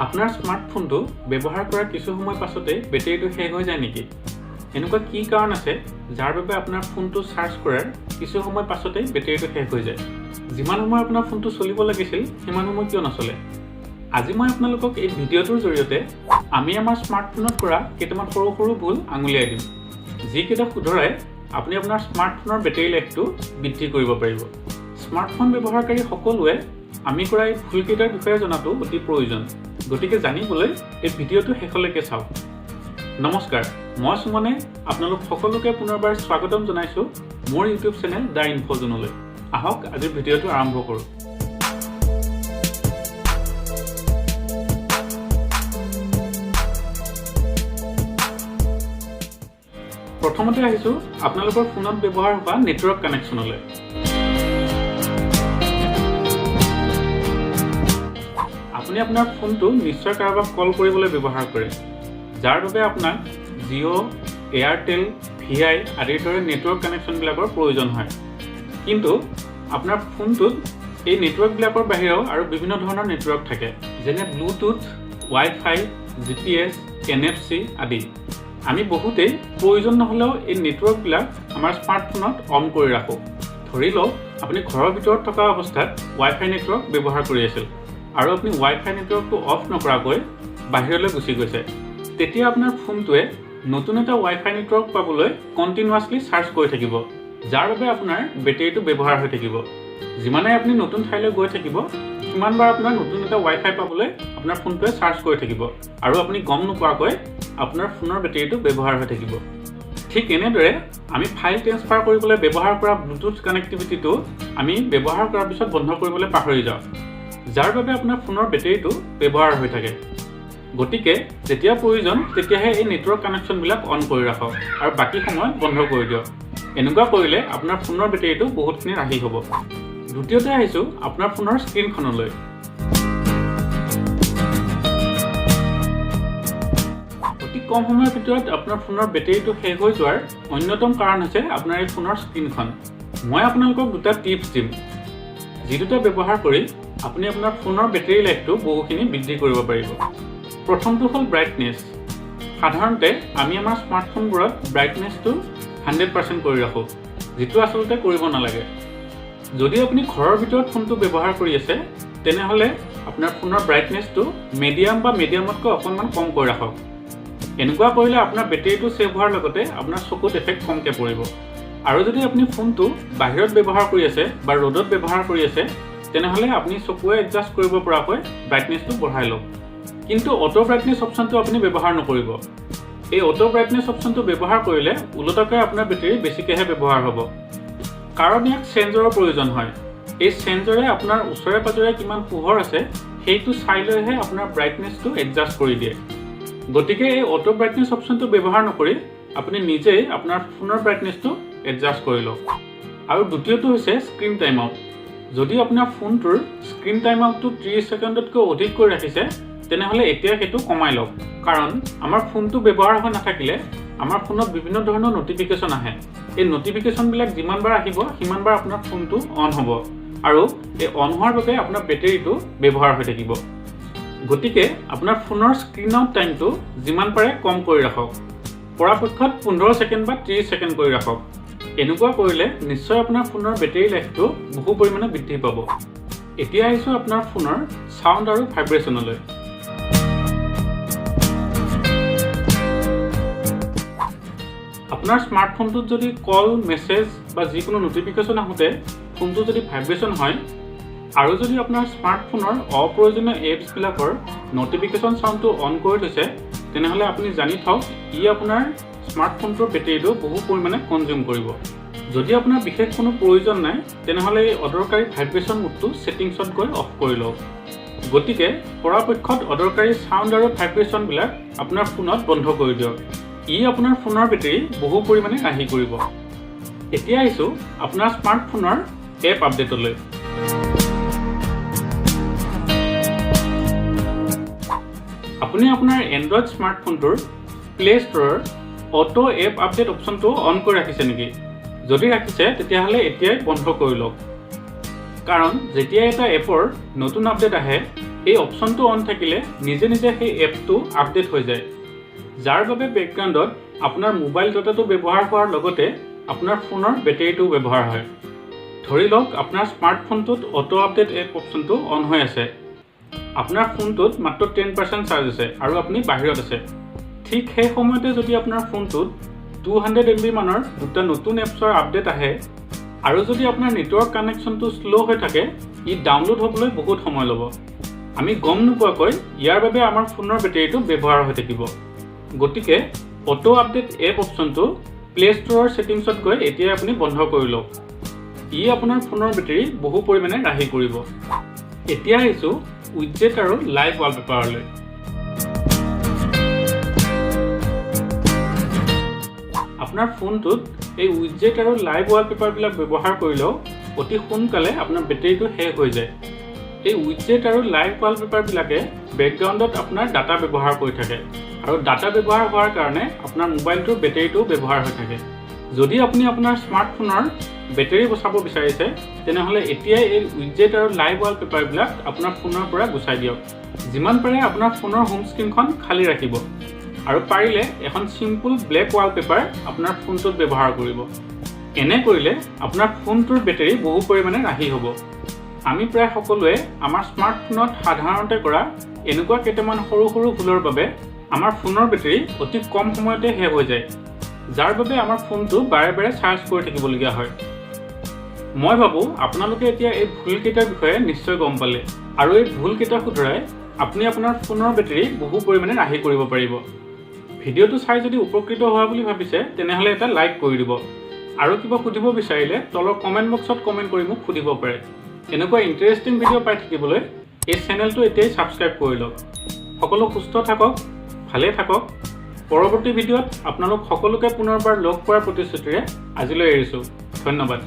আপোনাৰ স্মাৰ্টফোনটো ব্যৱহাৰ কৰাৰ কিছু সময় পাছতে বেটাৰীটো শেষ হৈ যায় নেকি? এনেকুৱা কি কাৰণ আছে যাৰ বাবে আপোনাৰ ফোনটো চাৰ্জ কৰাৰ কিছু সময় পাছতে বেটাৰীটো শেষ হৈ যায়? যিমান সময় আপোনাৰ ফোনটো চলিব লাগিছিল সিমান সময় কিয় নচলে? আজি মই আপোনালোকক এই ভিডিঅ'টোৰ জৰিয়তে আমি আমাৰ স্মাৰ্টফোনত কৰা কেইটামান সৰু সৰু ভুল আঙুলিয়াই দিম, যিকেইটা শুধৰাই আপুনি আপোনাৰ স্মাৰ্টফোনৰ বেটাৰী লাইফটো বৃদ্ধি কৰিব পাৰিব। স্মাৰ্টফোন ব্যৱহাৰকাৰী সকলোৱে আমি কৰা এই ভুলকেইটাৰ বিষয়ে জনাটো অতি প্ৰয়োজন। গতিকে জানিবলৈ এই ভিডিঅ'টো শেষলৈকে চাওক। নমস্কাৰ, মই সুমনে আপোনালোক সকলোকে পুনৰবাৰ স্বাগতম জনাইছোঁ মোৰ ইউটিউব চেনেল দ্য ইনফ'জোনলৈ। আহক আজিৰ ভিডিঅ'টো আৰম্ভ কৰোঁ। প্ৰথমতে আহিছোঁ আপোনালোকৰ ফোনত ব্যৱহাৰ হোৱা নেটৱৰ্ক কানেকশ্যনলৈ। আপুনি আপোনাৰ ফোনটো নিশ্চয় কাৰোবাক কল কৰিবলৈ ব্যৱহাৰ কৰে, যাৰ বাবে আপোনাক জিঅ', এয়াৰটেল, VI আদিৰ দৰে নেটৱৰ্ক কানেকশ্যনবিলাকৰ প্ৰয়োজন হয়। কিন্তু আপোনাৰ ফোনটোত এই নেটৱৰ্কবিলাকৰ বাহিৰেও আৰু বিভিন্ন ধৰণৰ নেটৱৰ্ক থাকে, যেনে ব্লুটুথ, ৱাইফাই, GPS, NFC আদি। আমি বহুতেই প্ৰয়োজন নহ'লেও এই নেটৱৰ্কবিলাক আমাৰ স্মাৰ্টফোনত অন কৰি ৰাখোঁ। ধৰি লওক আপুনি ঘৰৰ ভিতৰত থকা অৱস্থাত ৱাইফাই নেটৱৰ্ক ব্যৱহাৰ কৰি আছিল আৰু আপুনি ৱাইফাই নেটৱৰ্কটো অফ নকৰাকৈ বাহিৰলৈ গুচি গৈছে। তেতিয়া আপোনাৰ ফোনটোৱে নতুন এটা ৱাইফাই নেটৱৰ্ক পাবলৈ কণ্টিনিউৱাছলি চাৰ্জ কৰি থাকিব, যাৰ বাবে আপোনাৰ বেটাৰীটো ব্যৱহাৰ হৈ থাকিব। যিমানে আপুনি নতুন ঠাইলৈ গৈ থাকিব সিমানবাৰ আপোনাৰ নতুন এটা ৱাইফাই পাবলৈ আপোনাৰ ফোনটোৱে চাৰ্জ কৰি থাকিব আৰু আপুনি গম নোপোৱাকৈ আপোনাৰ ফোনৰ বেটাৰীটো ব্যৱহাৰ হৈ থাকিব। ঠিক এনেদৰে আমি ফাইল ট্ৰেন্সফাৰ কৰিবলৈ ব্যৱহাৰ কৰা ব্লুটুথ কানেক্টিভিটিটো আমি ব্যৱহাৰ কৰাৰ পিছত বন্ধ কৰিবলৈ পাহৰি যাওঁ, যাৰ বাবে আপোনাৰ ফোনৰ বেটাৰীটো ব্যৱহাৰ হৈ থাকে। গতিকে যেতিয়া প্ৰয়োজন তেতিয়াহে এই নেটৱৰ্ক কানেকশ্যনবিলাক অন কৰি ৰাখক আৰু বাকী সময় বন্ধ কৰি দিয়ক। এনেকুৱা কৰিলে আপোনাৰ ফোনৰ বেটাৰীটো বহুতখিনি ৰাহি হ'ব। দ্বিতীয়তে আহিছোঁ আপোনাৰ ফোনৰ স্ক্ৰীণখনলৈ। অতি কম সময়ৰ ভিতৰত আপোনাৰ ফোনৰ বেটাৰীটো শেষ হৈ যোৱাৰ অন্যতম কাৰণ হৈছে আপোনাৰ এই ফোনৰ স্ক্ৰীণখন। মই আপোনালোকক দুটা টিপছ দিম, যি দুটা ব্যৱহাৰ কৰি আপুনি আপোনাৰ ফোনৰ বেটাৰী লাইফটো বহুখিনি বৃদ্ধি কৰিব পাৰিব। প্ৰথমটো হ'ল ব্ৰাইটনেছ। সাধাৰণতে আমি আমাৰ স্মাৰ্টফোনবোৰত ব্ৰাইটনেছটো 100% কৰি ৰাখোঁ, যিটো আচলতে কৰিব নালাগে। যদি আপুনি ঘৰৰ ভিতৰত ফোনটো ব্যৱহাৰ কৰি আছে তেনেহ'লে আপোনাৰ ফোনৰ ব্ৰাইটনেছটো মিডিয়াম বা মিডিয়ামতকৈ অকণমান কম কৰি ৰাখক। এনেকুৱা কৰিলে আপোনাৰ বেটাৰীটো ছেভ হোৱাৰ লগতে আপোনাৰ চকুত এফেক্ট কমকৈ পৰিব। আৰু যদি আপুনি ফোনটো বাহিৰত ব্যৱহাৰ কৰি আছে বা ৰ'দত ব্যৱহাৰ কৰি আছে তেনেহ'লে আপুনি চকুৱে এডজাষ্ট কৰিব পৰাকৈ ব্ৰাইটনেছটো বঢ়াই লওক। কিন্তু অটো ব্ৰাইটনেছ অপশ্যনটো আপুনি ব্যৱহাৰ নকৰিব। এই অটো ব্ৰাইটনেছ অপশ্যনটো ব্যৱহাৰ কৰিলে ওলোটাকৈ আপোনাৰ বেটাৰী বেছিকৈহে ব্যৱহাৰ হ'ব, কাৰণ ইয়াক চেঞ্জৰৰ প্ৰয়োজন হয়। এই চেঞ্জৰে আপোনাৰ ওচৰে পাজৰে কিমান পোহৰ আছে সেইটো চাই লৈহে আপোনাৰ ব্ৰাইটনেছটো এডজাষ্ট কৰি দিয়ে। গতিকে এই অটো ব্ৰাইটনেছ অপশ্যনটো ব্যৱহাৰ নকৰি আপুনি নিজেই আপোনাৰ ফোনৰ ব্ৰাইটনেছটো এডজাষ্ট কৰি লওক। আৰু দ্বিতীয়টো হৈছে স্ক্ৰীণ টাইম আউট। যদি আপোনাৰ ফোনটোৰ স্ক্ৰীণ টাইম আউটটো 30 ছেকেণ্ডতকৈ অধিক কৰি ৰাখিছে তেনেহ'লে এতিয়া সেইটো কমাই লওক, কাৰণ আমাৰ ফোনটো ব্যৱহাৰ হৈ নাথাকিলে আমাৰ ফোনত বিভিন্ন ধৰণৰ ন'টিফিকেশ্যন আহে। এই ন'টিফিকেশ্যনবিলাক যিমানবাৰ আহিব সিমানবাৰ আপোনাৰ ফোনটো অন হ'ব আৰু এই অন হোৱাৰ বাবে আপোনাৰ বেটাৰীটো ব্যৱহাৰ হৈ থাকিব। গতিকে আপোনাৰ ফোনৰ স্ক্ৰীণ আউট টাইমটো যিমান পাৰে কম কৰি ৰাখক, পৰাপক্ষত 15 ছেকেণ্ড বা 30 ছেকেণ্ড কৰি ৰাখক। এনেকুৱা কৰিলে নিশ্চয় আপোনাৰ ফোনৰ বেটাৰী লাইফটো বহু পৰিমাণে বৃদ্ধি পাব। এতিয়া আহিছোঁ আপোনাৰ ফোনৰ ছাউণ্ড আৰু ভাইব্ৰেশ্যনলৈ। আপোনাৰ স্মাৰ্টফোনটোত যদি কল, মেছেজ বা যিকোনো ন'টিফিকেশ্যন আহোঁতে ফোনটো যদি ভাইব্ৰেশ্যন হয় আৰু যদি আপোনাৰ স্মাৰ্টফোনৰ অপ্ৰয়োজনীয় এপছবিলাকৰ ন'টিফিকেশ্যন ছাউণ্ডটো অন কৰি থৈছে তেনেহ'লে আপুনি জানি থওক ই আপোনাৰ স্মাৰ্টফোনটোৰ বেটাৰীটো বহু পৰিমাণে কনজিউম কৰিব। যদি আপোনাৰ বিশেষ কোনো প্ৰয়োজন নাই তেনেহ'লে এই অদৰকাৰী ভাইব্ৰেশ্যন মোডটো ছেটিংছত গৈ অফ কৰি লওক। গতিকে পৰাপক্ষত অদৰকাৰী ছাউণ্ড আৰু ভাইব্ৰেশ্যনবিলাক আপোনাৰ ফোনত বন্ধ কৰি দিয়ক। ই আপোনাৰ ফোনৰ বেটাৰী বহু পৰিমাণে ৰাহি কৰিব। এতিয়া আহিছোঁ আপোনাৰ স্মাৰ্টফোনৰ এপ আপডেটলৈ। আপুনি আপোনাৰ এণ্ড্ৰইড স্মাৰ্টফোনটোৰ প্লে ষ্ট'ৰৰ অটো এপ আপডেট অপশ্যনটো অন কৰি ৰাখিছে নেকি? যদি ৰাখিছে তেতিয়াহ'লে এতিয়াই বন্ধ কৰি লওক, কাৰণ যেতিয়া এটা এপৰ নতুন আপডেট আহে এই অপশ্যনটো অন থাকিলে নিজে নিজে সেই এপটো আপডেট হৈ যায়, যাৰ বাবে বেকগ্ৰাউণ্ডত আপোনাৰ মোবাইল ডাটাটো ব্যৱহাৰ হোৱাৰ লগতে আপোনাৰ ফোনৰ বেটেৰীটোও ব্যৱহাৰ হয়। ধৰি লওক আপোনাৰ স্মাৰ্টফোনটোত অটো আপডেট এপ অপশ্যনটো অন হৈ আছে, আপোনাৰ ফোনটোত মাত্ৰ 10% চাৰ্জ আছে আৰু আপুনি বাহিৰত আছে। ঠিক সেই সময়তে যদি আপোনাৰ ফোনটোত 200 MB মানৰ দুটা নতুন এপছৰ আপডেট আহে আৰু যদি আপোনাৰ নেটৱৰ্ক কানেকশ্যনটো শ্ল' হৈ থাকে, ই ডাউনলোড হ'বলৈ বহুত সময় ল'ব। আমি গম নোপোৱাকৈ ইয়াৰ বাবে আমাৰ ফোনৰ বেটেৰীটো ব্যৱহাৰ হৈ থাকিব। গতিকে অটো আপডেট এপ অপশ্যনটো প্লে ষ্ট'ৰৰ ছেটিংছত গৈ এতিয়াই আপুনি বন্ধ কৰি লওক। ই আপোনাৰ ফোনৰ বেটেৰী বহু পৰিমাণে ৰাহি কৰিব। এতিয়া আহিছোঁ উইডজেট আৰু লাইভ ৱালপেপাৰলৈ। আপোনাৰ ফোনটোত এই উইডজেট আৰু লাইভ ৱালপেপাৰবিলাক ব্যৱহাৰ কৰিলেও অতি সোনকালে আপোনাৰ বেটেৰীটো শেষ হৈ যায়। এই উইডজেট আৰু লাইভ ৱালপেপাৰবিলাকে বেকগ্ৰাউণ্ডত আপোনাৰ ডাটা ব্যৱহাৰ কৰি থাকে আৰু ডাটা ব্যৱহাৰ হোৱাৰ কাৰণে আপোনাৰ মোবাইলটোৰ বেটেৰীটোও ব্যৱহাৰ হৈ থাকে। যদি আপুনি আপোনাৰ স্মাৰ্টফোনৰ বেটেৰী বচাব বিচাৰিছে, তেনেহ'লে এতিয়াই এই উইডজেট আৰু লাইভ ৱালপেপাৰবিলাক আপোনাৰ ফোনৰ পৰা গুচাই দিয়ক। যিমান পাৰে আপোনাৰ ফোনৰ হোম স্ক্ৰীণখন খালী ৰাখিব আৰু পাৰিলে এখন চিম্পুল ব্লেক ৱালপেপাৰ আপোনাৰ ফোনটোত ব্যৱহাৰ কৰিব। এনে কৰিলে আপোনাৰ ফোনটোৰ বেটেৰী বহু পৰিমাণে ৰাহি হ'ব। আমি প্ৰায় সকলোৱে আমাৰ স্মাৰ্টফোনত সাধাৰণতে কৰা এনেকুৱা কেইটামান সৰু সৰু ভুলৰ বাবে আমাৰ ফোনৰ বেটেৰী অতি কম সময়তে শেষ হৈ যায়, যাৰ বাবে আমাৰ ফোনটো বাৰে বাৰে চাৰ্জ কৰি থাকিবলগীয়া হয়। মই ভাবোঁ আপোনালোকে এতিয়া এই ভুলকেইটাৰ বিষয়ে নিশ্চয় গম পালে আৰু এই ভুলকেইটা শুধৰাই আপুনি আপোনাৰ ফোনৰ বেটেৰী বহু পৰিমাণে ৰাহি কৰিব পাৰিব। ভিডিঅ'টো চাই যদি উপকৃত হোৱা বুলি ভাবিছে, তেনেহ'লে এটা লাইক কৰি দিব আৰু কিবা সুধিব বিচাৰিলে তলৰ কমেণ্ট বক্সত কমেণ্ট কৰি মোক সুধিব পাৰে। এনেকুৱা ইণ্টাৰেষ্টিং ভিডিঅ' পাই থাকিবলৈ এই চেনেলটো এতিয়াই ছাবস্ক্ৰাইব কৰি লওক। সকলো সুস্থ থাকক, ভালে থাকক। পৰৱৰ্তী ভিডিঅ'ত আপোনালোক সকলোকে পুনৰবাৰ লগ পোৱাৰ প্ৰতিশ্ৰুতিৰে আজিলৈ এৰিছোঁ। ধন্যবাদ।